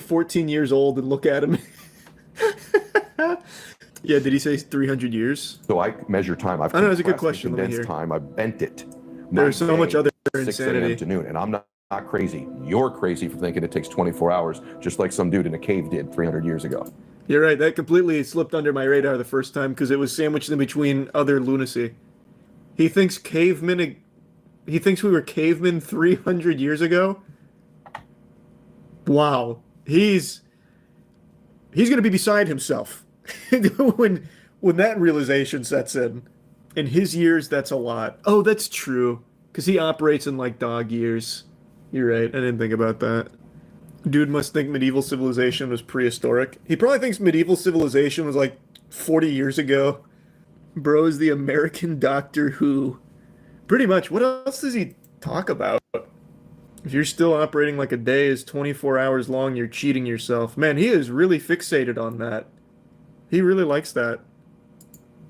14 years old and look at him. Yeah, did he say 300 years? So I measure time. I've I know, it's a good compressed question. and Let me condensed hear. time. I've bent it. There's so much other 6 a.m. insanity. to noon, and I'm not crazy. You're crazy for thinking it takes 24 hours, just like some dude in a cave did 300 years ago. You're right. That completely slipped under my radar the first time because it was sandwiched in between other lunacy. He thinks cavemen. He thinks we were cavemen 300 years ago. Wow, he's gonna be beside himself when that realization sets in. In his years, that's a lot. Oh, that's true, because he operates in like dog years. You're right. I didn't think about that. Dude must think medieval civilization was prehistoric. He probably thinks medieval civilization was like 40 years ago. Bro is the American Doctor Who. Pretty much. What else does he talk about? If you're still operating like a day is 24 hours long, you're cheating yourself. Man, he is really fixated on that. He really likes that.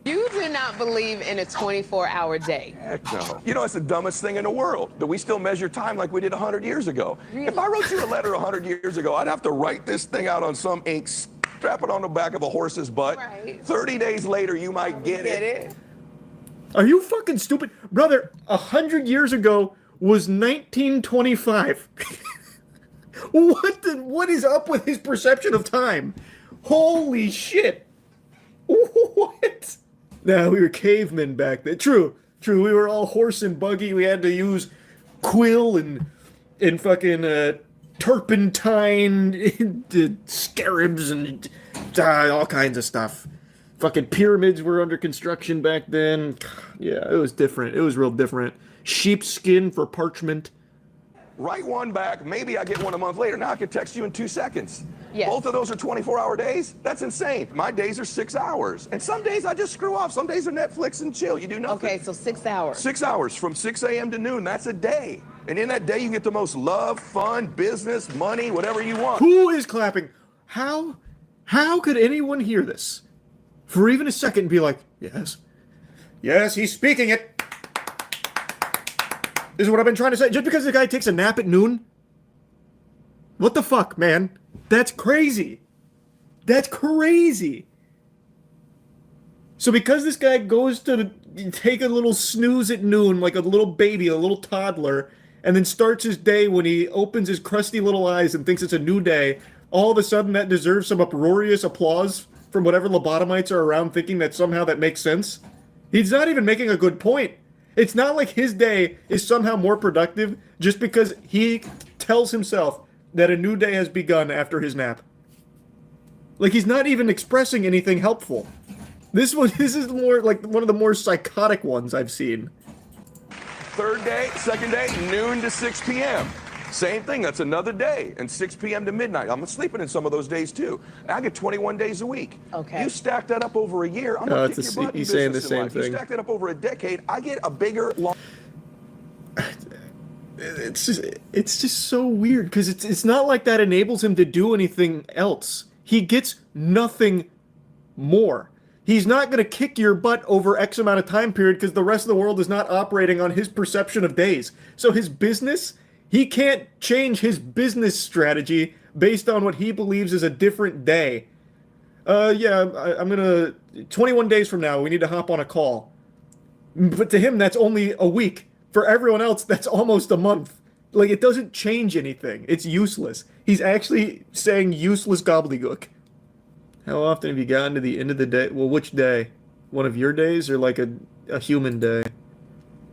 You do not believe in a 24-hour day. Heck no. You know, it's the dumbest thing in the world that we still measure time like we did 100 years ago. Really? If I wrote you a letter 100 years ago, I'd have to write this thing out on some ink, strap it on the back of a horse's butt. Right. 30 days later, you might get it. Are you fucking stupid? Brother, 100 years ago was 1925. What is up with his perception of time? Holy shit. What? Now, we were cavemen back then. True. We were all horse and buggy. We had to use quill and fucking turpentine, scarabs, and all kinds of stuff. Fucking pyramids were under construction back then. Yeah, it was different. It was real different. Sheepskin for parchment. Write one back. Maybe I get one a month later. Now I can text you in 2 seconds. Yes. Both of those are 24-hour days. That's insane. My days are 6 hours. And some days I just screw off. Some days are Netflix and chill. You do nothing. Okay, so 6 hours. 6 hours from 6 a.m. to noon. That's a day. And in that day, you get the most love, fun, business, money, whatever you want. Who is clapping? How could anyone hear this for even a second and be like, yes, he's speaking it. This is what I've been trying to say. Just because the guy takes a nap at noon? What the fuck, man? That's crazy. That's crazy. So because this guy goes to take a little snooze at noon, like a little baby, a little toddler, and then starts his day when he opens his crusty little eyes and thinks it's a new day, all of a sudden that deserves some uproarious applause from whatever lobotomites are around thinking that somehow that makes sense? He's not even making a good point. It's not like his day is somehow more productive just because he tells himself that a new day has begun after his nap. Like, he's not even expressing anything helpful. This is more like one of the more psychotic ones I've seen. Third day, second day, noon to 6 p.m. Same thing, that's another day. And 6 p.m. to midnight. I'm sleeping in some of those days too. I get 21 days a week. Okay. You stack that up over a year, I'm gonna kick your butt in he's saying the business in same life. You thing. stack that up over a decade, I get a bigger, It's just so weird because it's not like that enables him to do anything else. He gets nothing more. He's not going to kick your butt over X amount of time period because the rest of the world is not operating on his perception of days. So his business, he can't change his business strategy based on what he believes is a different day. I'm going to 21 days from now, we need to hop on a call. But to him, that's only a week. For everyone else, that's almost a month. Like, it doesn't change anything. It's useless. He's actually saying useless gobbledygook. How often have you gotten to the end of the day? Well, which day? One of your days or like a human day?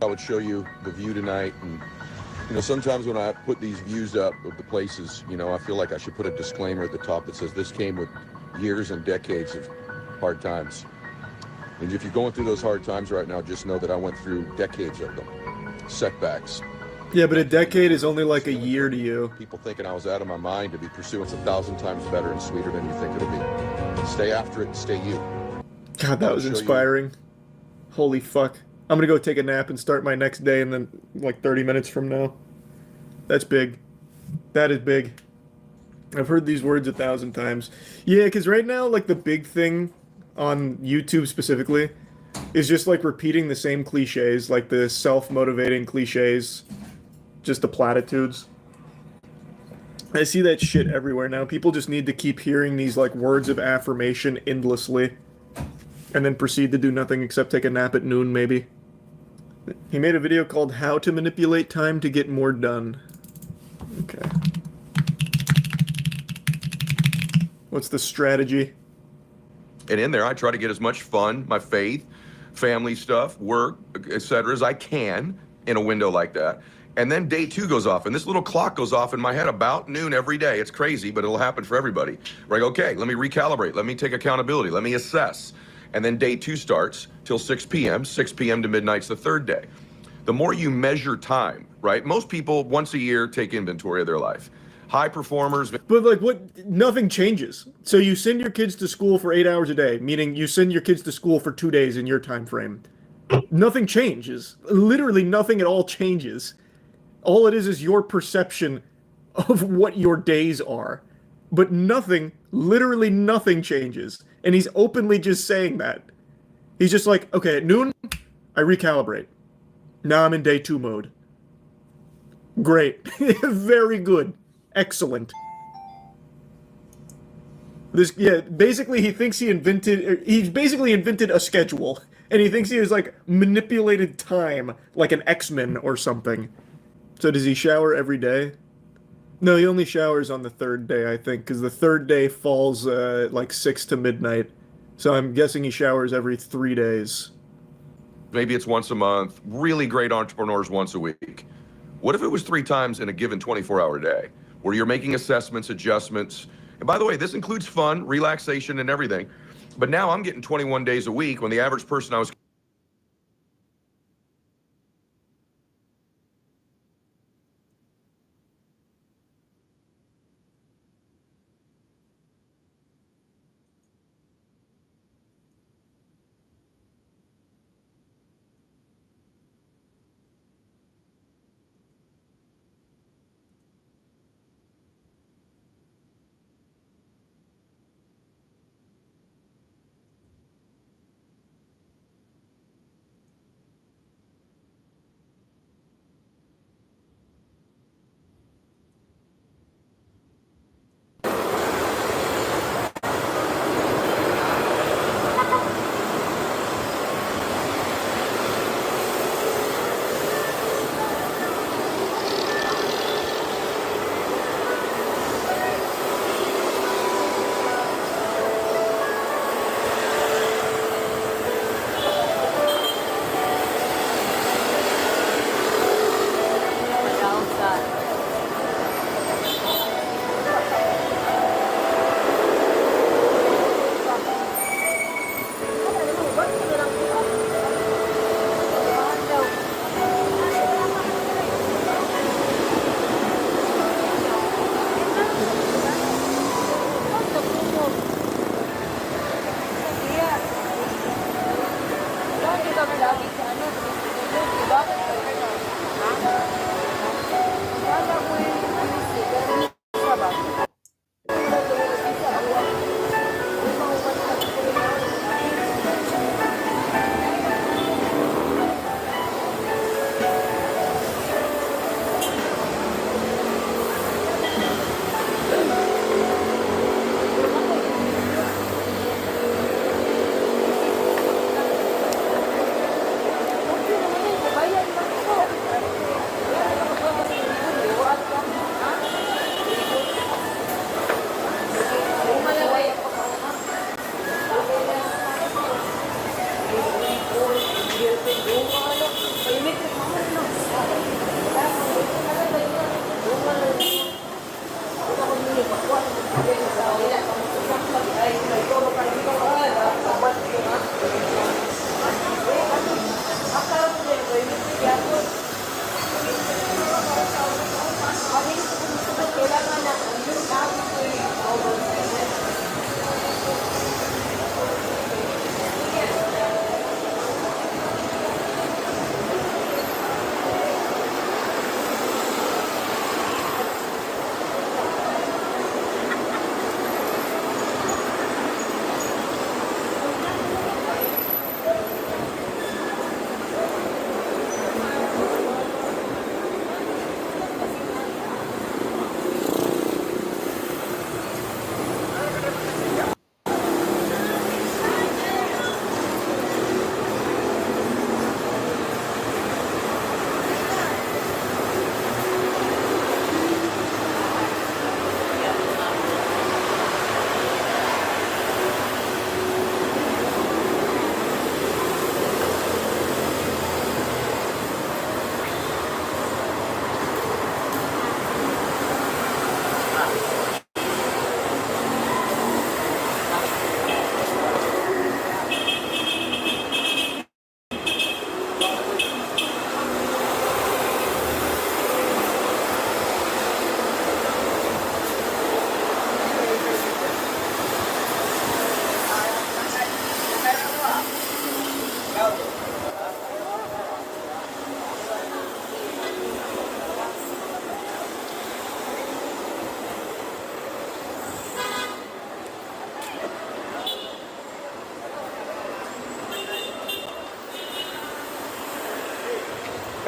I would show you the view tonight, and sometimes when I put these views up of the places, I feel like I should put a disclaimer at the top that says this came with years and decades of hard times. And if you're going through those hard times right now, just know that I went through decades of them. Setbacks. Yeah, but a decade is only like a year to you. People thinking I was out of my mind to be pursuing 1,000 times better and sweeter than you think it'll be. Stay after it and stay you. God, that was inspiring. Holy fuck. I'm gonna go take a nap and start my next day and then like 30 minutes from now. That's big. That is big. I've heard these words 1,000 times. Yeah, because right now, like, the big thing on YouTube specifically is just like repeating the same cliches, like the self-motivating cliches, just the platitudes. I see that shit everywhere now. People just need to keep hearing these like words of affirmation endlessly and then proceed to do nothing except take a nap at noon maybe. He made a video called How to Manipulate Time to Get More Done. Okay. What's the strategy? And in there, I try to get as much fun, my faith, family stuff, work, etc., as I can in a window like that. And then day 2 goes off, and this little clock goes off in my head about noon every day. It's crazy, but it'll happen for everybody. Like, okay, let me recalibrate. Let me take accountability. Let me assess. And then day 2 starts till 6 p.m. 6 p.m. to midnight's the third day. The more you measure time, right? Most people once a year take inventory of their life. High performers. But like what nothing changes. So you send your kids to school for 8 hours a day, meaning you send your kids to school for 2 days in your time frame. Nothing changes. Literally nothing at all changes. All it is your perception of what your days are. But nothing, literally nothing changes. And he's openly just saying that. He's just like, okay, at noon, I recalibrate. Now I'm in day 2 mode. Great. Very good. Excellent. Basically he's basically invented a schedule. And he thinks he has, like, manipulated time like an X-Men or something. So does he shower every day? No, he only showers on the 3rd day, I think, because the 3rd day falls, like 6 to midnight. So I'm guessing he showers every 3 days. Maybe it's once a month. Really great entrepreneurs once a week. What if it was 3 times in a given 24-hour day, where you're making assessments, adjustments? And by the way, this includes fun, relaxation, and everything. But now I'm getting 21 days a week when the average person I was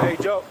Hey, Joe.